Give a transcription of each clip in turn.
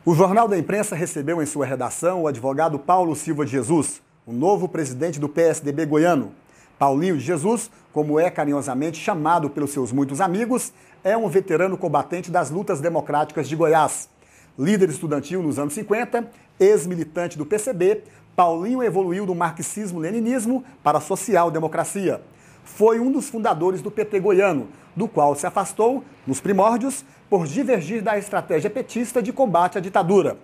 O Jornal da Imprensa recebeu em sua redação o advogado Paulo Silva de Jesus, o novo presidente do PSDB goiano. Paulinho de Jesus, como é carinhosamente chamado pelos seus muitos amigos, é um veterano combatente das lutas democráticas de Goiás. Líder estudantil nos anos 50, ex-militante do PCB, Paulinho evoluiu do marxismo-leninismo para a social-democracia. Foi um dos fundadores do PT goiano, do qual se afastou, nos primórdios, por divergir da estratégia petista de combate à ditadura.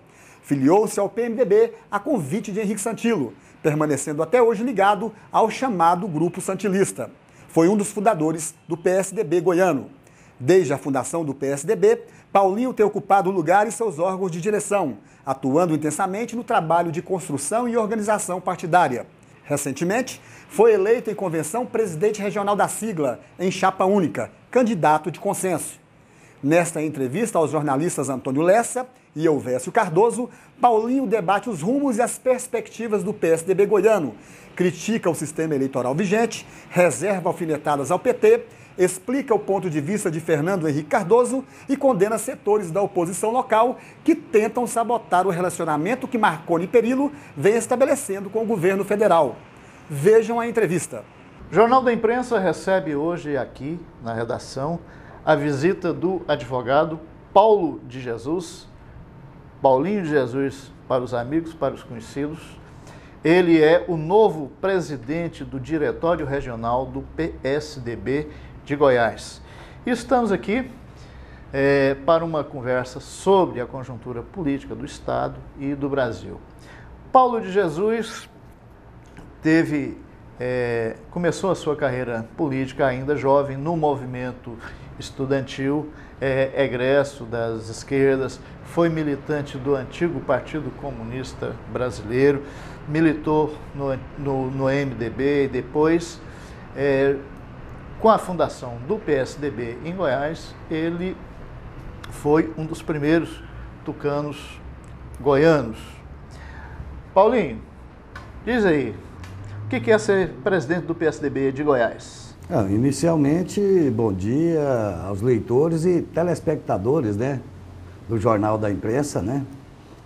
Filiou-se ao PMDB a convite de Henrique Santilo, permanecendo até hoje ligado ao chamado Grupo Santilista. Foi um dos fundadores do PSDB goiano. Desde a fundação do PSDB, Paulinho tem ocupado lugar em seus órgãos de direção, atuando intensamente no trabalho de construção e organização partidária. Recentemente, foi eleito em convenção presidente regional da sigla, em chapa única, candidato de consenso. Nesta entrevista aos jornalistas Antônio Lessa e Elvésio Cardoso, Paulinho debate os rumos e as perspectivas do PSDB goiano, critica o sistema eleitoral vigente, reserva alfinetadas ao PT, explica o ponto de vista de Fernando Henrique Cardoso e condena setores da oposição local que tentam sabotar o relacionamento que Marconi Perillo vem estabelecendo com o governo federal. Vejam a entrevista. O Jornal da Imprensa recebe hoje aqui, na redação, a visita do advogado Paulo de Jesus, Paulinho de Jesus para os amigos, para os conhecidos. Ele é o novo presidente do Diretório Regional do PSDB de Goiás. E estamos aqui para uma conversa sobre a conjuntura política do Estado e do Brasil. Paulo de Jesus começou a sua carreira política ainda jovem no movimento estudantil, egresso das esquerdas, foi militante do antigo Partido Comunista Brasileiro, militou no MDB e depois, com a fundação do PSDB em Goiás, ele foi um dos primeiros tucanos goianos. Paulinho, diz aí, o que é ser presidente do PSDB de Goiás? Inicialmente, bom dia aos leitores e telespectadores, do Jornal da Imprensa,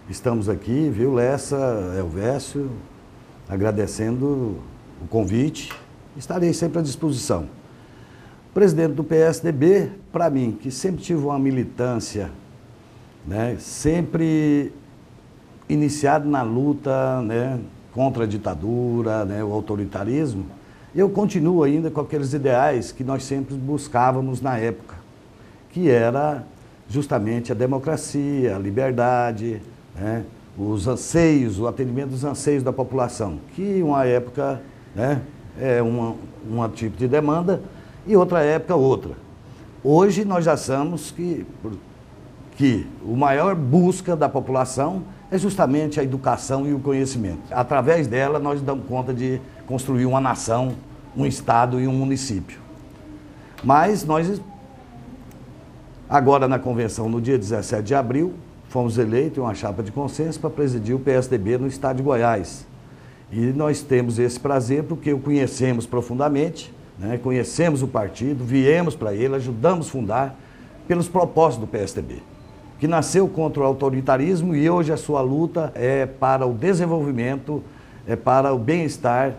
Estamos aqui, viu, Lessa, Elvésio, agradecendo o convite. Estarei sempre à disposição. Presidente do PSDB, para mim, que sempre tive uma militância, sempre iniciado na luta, contra a ditadura, o autoritarismo, eu continuo ainda com aqueles ideais que nós sempre buscávamos na época, que era justamente a democracia, a liberdade, os anseios, o atendimento dos anseios da população, que uma época é um tipo de demanda e outra época outra. Hoje nós já sabemos que o maior busca da população é justamente a educação e o conhecimento. Através dela nós damos conta de construir uma nação, um estado e um município. Mas nós, agora na convenção, no dia 17 de abril, fomos eleitos em uma chapa de consenso para presidir o PSDB no estado de Goiás. E nós temos esse prazer porque o conhecemos profundamente, conhecemos o partido, viemos para ele, ajudamos a fundar pelos propósitos do PSDB, que nasceu contra o autoritarismo e hoje a sua luta é para o desenvolvimento, é para o bem-estar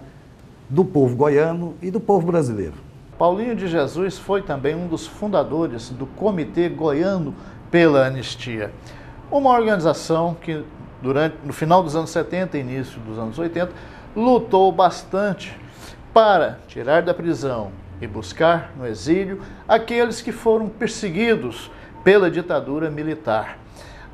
do povo goiano e do povo brasileiro. Paulinho de Jesus foi também um dos fundadores do Comitê Goiano pela Anistia, uma organização que no final dos anos 70 e início dos anos 80 lutou bastante para tirar da prisão e buscar no exílio aqueles que foram perseguidos pela ditadura militar.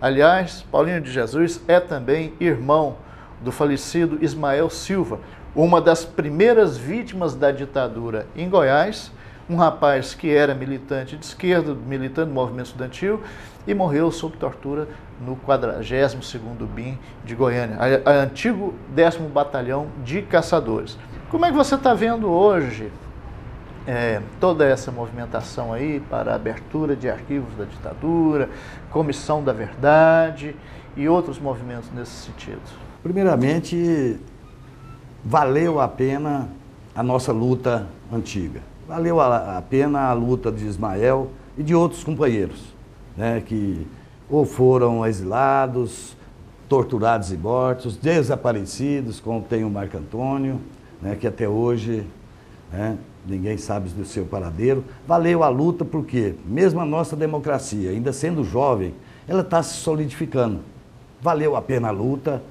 Aliás, Paulinho de Jesus é também irmão do falecido Ismael Silva, uma das primeiras vítimas da ditadura em Goiás, um rapaz que era militante de esquerda, militante do movimento estudantil e morreu sob tortura no 42º BIM de Goiânia, antigo 10º Batalhão de Caçadores. Como é que você está vendo hoje toda essa movimentação aí para a abertura de arquivos da ditadura, Comissão da Verdade e outros movimentos nesse sentido? Primeiramente, valeu a pena a nossa luta antiga. Valeu a pena a luta de Ismael e de outros companheiros, que ou foram exilados, torturados e mortos, desaparecidos, como tem o Marco Antônio, né, que até hoje, né, ninguém sabe do seu paradeiro. Valeu a luta porque, mesmo a nossa democracia, ainda sendo jovem, ela está se solidificando. Valeu a pena a luta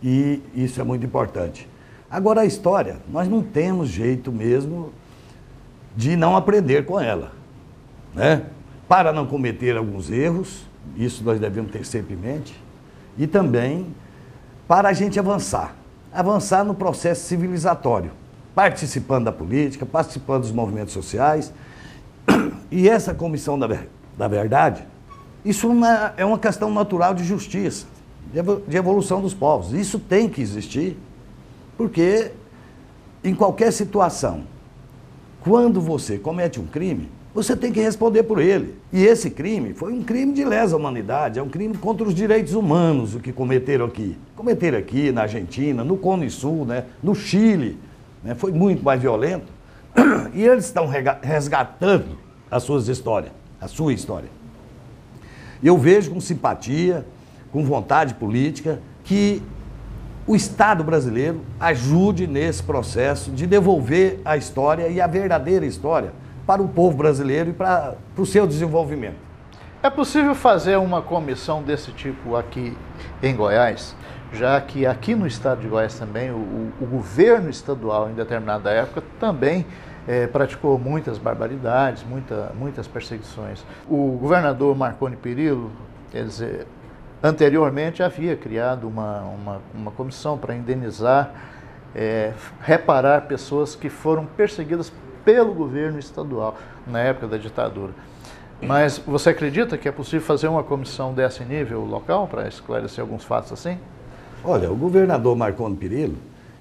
e isso é muito importante. Agora a história, nós não temos jeito mesmo de não aprender com ela, né? Para não cometer alguns erros, isso nós devemos ter sempre em mente, e também para a gente avançar no processo civilizatório, participando da política, participando dos movimentos sociais. E essa comissão da verdade, isso é uma questão natural de justiça, de evolução dos povos. Isso tem que existir, porque em qualquer situação, quando você comete um crime, você tem que responder por ele. E esse crime foi um crime de lesa humanidade, é um crime contra os direitos humanos, o que cometeram aqui. Cometeram aqui na Argentina, no Cone Sul, né, no Chile, né, foi muito mais violento. E eles estão resgatando as suas histórias, a sua história. Eu vejo com simpatia, com vontade política, que o Estado brasileiro ajude nesse processo de devolver a história e a verdadeira história para o povo brasileiro e para o seu desenvolvimento. É possível fazer uma comissão desse tipo aqui em Goiás, já que aqui no estado de Goiás também o governo estadual, em determinada época, também praticou muitas barbaridades, muitas perseguições. O governador Marconi Perillo, quer dizer, anteriormente havia criado uma comissão para indenizar, reparar pessoas que foram perseguidas pelo governo estadual na época da ditadura. Mas você acredita que é possível fazer uma comissão desse nível local para esclarecer alguns fatos assim? Olha, o governador Marconi Perillo,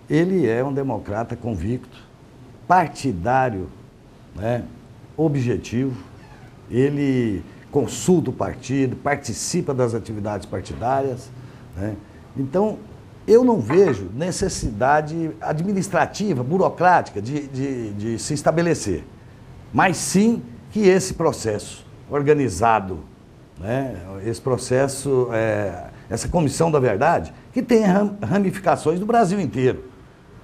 ele é um democrata convicto, partidário, né, objetivo, ele consulta o partido, participa das atividades partidárias, né? Então, eu não vejo necessidade administrativa, burocrática de se estabelecer, mas sim que esse processo organizado, né, esse processo, essa comissão da verdade, que tem ramificações no Brasil inteiro,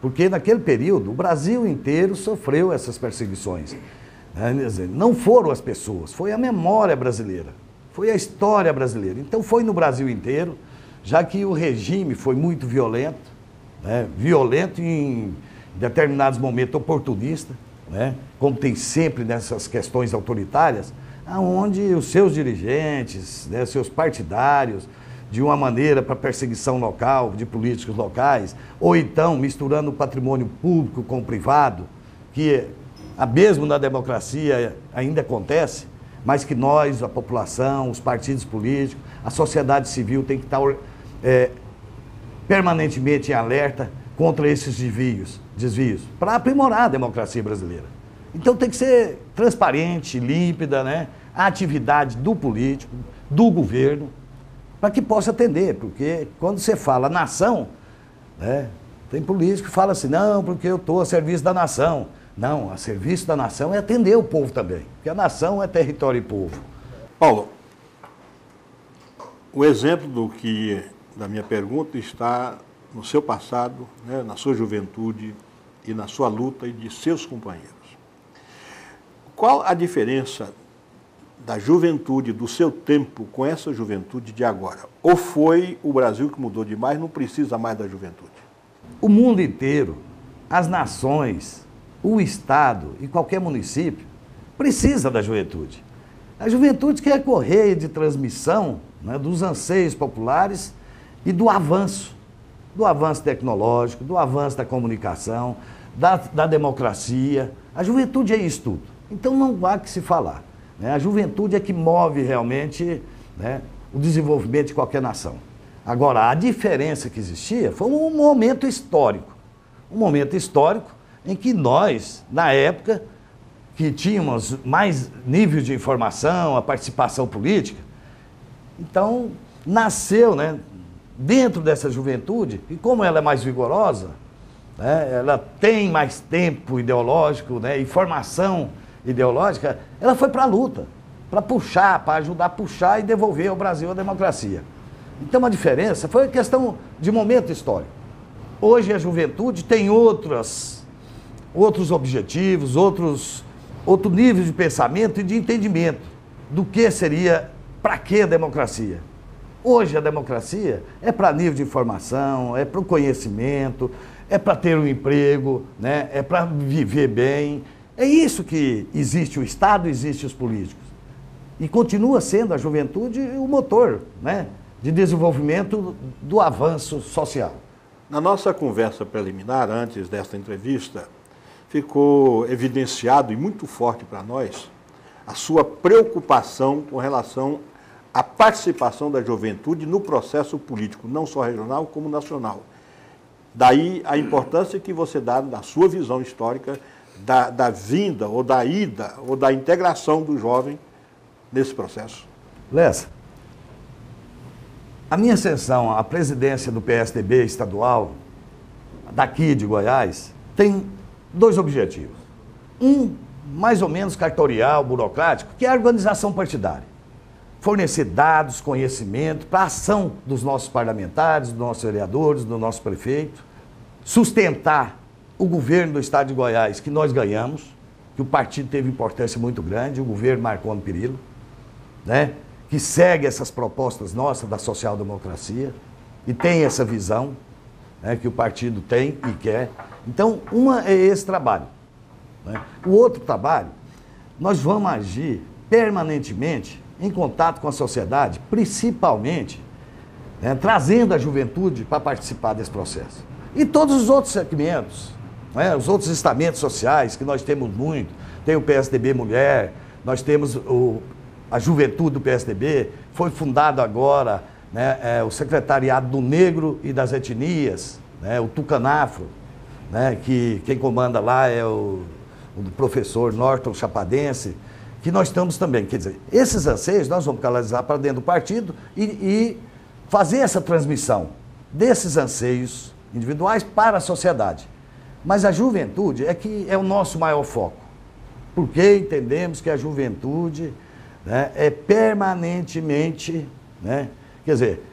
porque naquele período o Brasil inteiro sofreu essas perseguições. Não foram as pessoas, foi a memória brasileira, foi a história brasileira. Então foi no Brasil inteiro, já que o regime foi muito violento, né? Violento em determinados momentos oportunista, né? Como tem sempre nessas questões autoritárias, onde os seus dirigentes, né, seus partidários, de uma maneira para perseguição local, de políticos locais, ou então misturando o patrimônio público com o privado, que mesmo na democracia ainda acontece, mas que nós, a população, os partidos políticos, a sociedade civil tem que estar permanentemente em alerta contra esses desvios, para aprimorar a democracia brasileira. Então tem que ser transparente, límpida, né, a atividade do político, do governo, para que possa atender, porque quando você fala nação, né, tem político que fala assim, não, porque eu estou a serviço da nação. Não, a serviço da nação é atender o povo também, porque a nação é território e povo. Paulo, o exemplo da minha pergunta está no seu passado, né, na sua juventude e na sua luta e de seus companheiros. Qual a diferença da juventude do seu tempo com essa juventude de agora? Ou foi o Brasil que mudou demais, não precisa mais da juventude? O mundo inteiro, as nações, o Estado e qualquer município precisa da juventude. A juventude que é correia de transmissão, né, dos anseios populares e do avanço tecnológico, do avanço da comunicação, da democracia. A juventude é isso tudo. Então não há que se falar, né? A juventude é que move realmente, né, o desenvolvimento de qualquer nação. Agora, a diferença que existia foi um momento histórico em que nós, na época, que tínhamos mais níveis de informação, a participação política, então nasceu, né, dentro dessa juventude, e como ela é mais vigorosa, né, ela tem mais tempo ideológico, né, e formação ideológica, ela foi para a luta. para puxar, para ajudar a puxar e devolver ao Brasil a democracia. Então a diferença foi questão de momento histórico. Hoje a juventude tem outros objetivos, outro nível de pensamento e de entendimento do que seria, para que a democracia. Hoje a democracia é para nível de informação, é para o conhecimento, é para ter um emprego, né? É para viver bem. É isso que existe o Estado, existe os políticos. E continua sendo a juventude o motor, né, de desenvolvimento do avanço social. Na nossa conversa preliminar, antes desta entrevista, ficou evidenciado e muito forte para nós a sua preocupação com relação à participação da juventude no processo político, não só regional como nacional. Daí a importância que você dá na sua visão histórica da vinda, ou da ida, ou da integração do jovem nesse processo. Lessa, a minha ascensão à presidência do PSDB estadual, daqui de Goiás, tem dois objetivos. Um, mais ou menos cartorial, burocrático, que é a organização partidária. Fornecer dados, conhecimento para a ação dos nossos parlamentares, dos nossos vereadores, do nosso prefeito, sustentar o governo do estado de Goiás, que nós ganhamos, que o partido teve importância muito grande, o governo Marconi Perillo, né, que segue essas propostas nossas da social-democracia e tem essa visão, né, que o partido tem e quer. Então, uma é esse trabalho, né? O outro trabalho, nós vamos agir permanentemente em contato com a sociedade, principalmente, né, trazendo a juventude para participar desse processo. E todos os outros segmentos, né, os outros estamentos sociais, que nós temos muito, tem o PSDB Mulher, nós temos a juventude do PSDB, foi fundado agora, né, o Secretariado do Negro e das Etnias, né, o Tucanafro, né, que quem comanda lá é o professor Norton Chapadense, que nós estamos também. Quer dizer, esses anseios nós vamos canalizar para dentro do partido e fazer essa transmissão desses anseios individuais para a sociedade. Mas a juventude é que é o nosso maior foco, porque entendemos que a juventude, né, é permanentemente, né, quer dizer,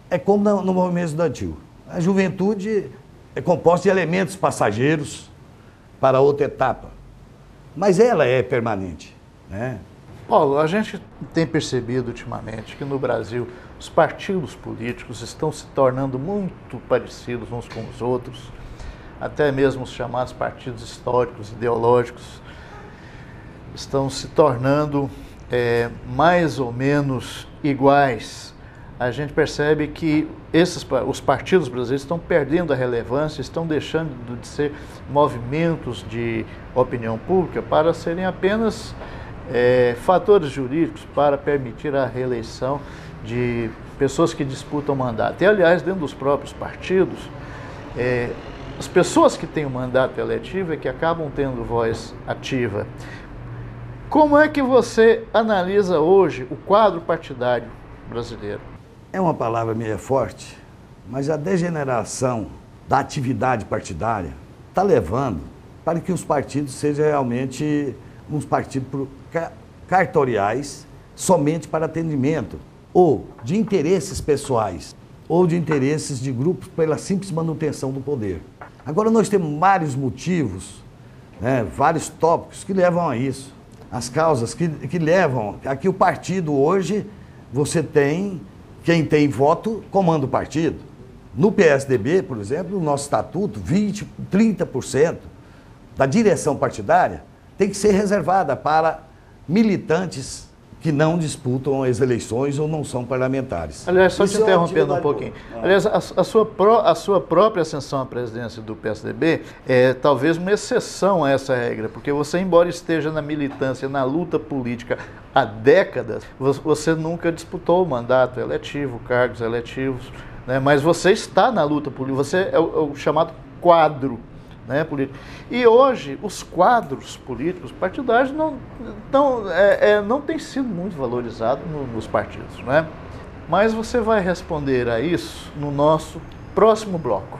é como no movimento estudantil. A juventude é composta de elementos passageiros para outra etapa, mas ela é permanente, né? Paulo, a gente tem percebido ultimamente que no Brasil os partidos políticos estão se tornando muito parecidos uns com os outros, até mesmo os chamados partidos históricos, ideológicos, estão se tornando mais ou menos iguais. A gente percebe que os partidos brasileiros estão perdendo a relevância, estão deixando de ser movimentos de opinião pública para serem apenas fatores jurídicos para permitir a reeleição de pessoas que disputam mandato. E, aliás, dentro dos próprios partidos, as pessoas que têm o mandato eletivo é que acabam tendo voz ativa. Como é que você analisa hoje o quadro partidário brasileiro? É uma palavra meio forte, mas a degeneração da atividade partidária está levando para que os partidos sejam realmente uns partidos cartoriais somente para atendimento, ou de interesses pessoais, ou de interesses de grupos pela simples manutenção do poder. Agora nós temos vários motivos, né, vários tópicos que levam a isso. As causas que levam a que o partido hoje, você tem, quem tem voto comanda o partido. No PSDB, por exemplo, no nosso estatuto, 20%, 30% da direção partidária tem que ser reservada para militantes que não disputam as eleições ou não são parlamentares. Aliás, só te interrompendo um pouquinho. Aliás, a sua própria ascensão à presidência do PSDB é talvez uma exceção a essa regra, porque você, embora esteja na militância, na luta política há décadas, você nunca disputou o mandato eletivo, cargos eletivos, né? Mas você está na luta política, você é o chamado quadro, né, político. E hoje os quadros políticos partidários não têm sido muito valorizados nos partidos, né? Mas você vai responder a isso no nosso próximo bloco.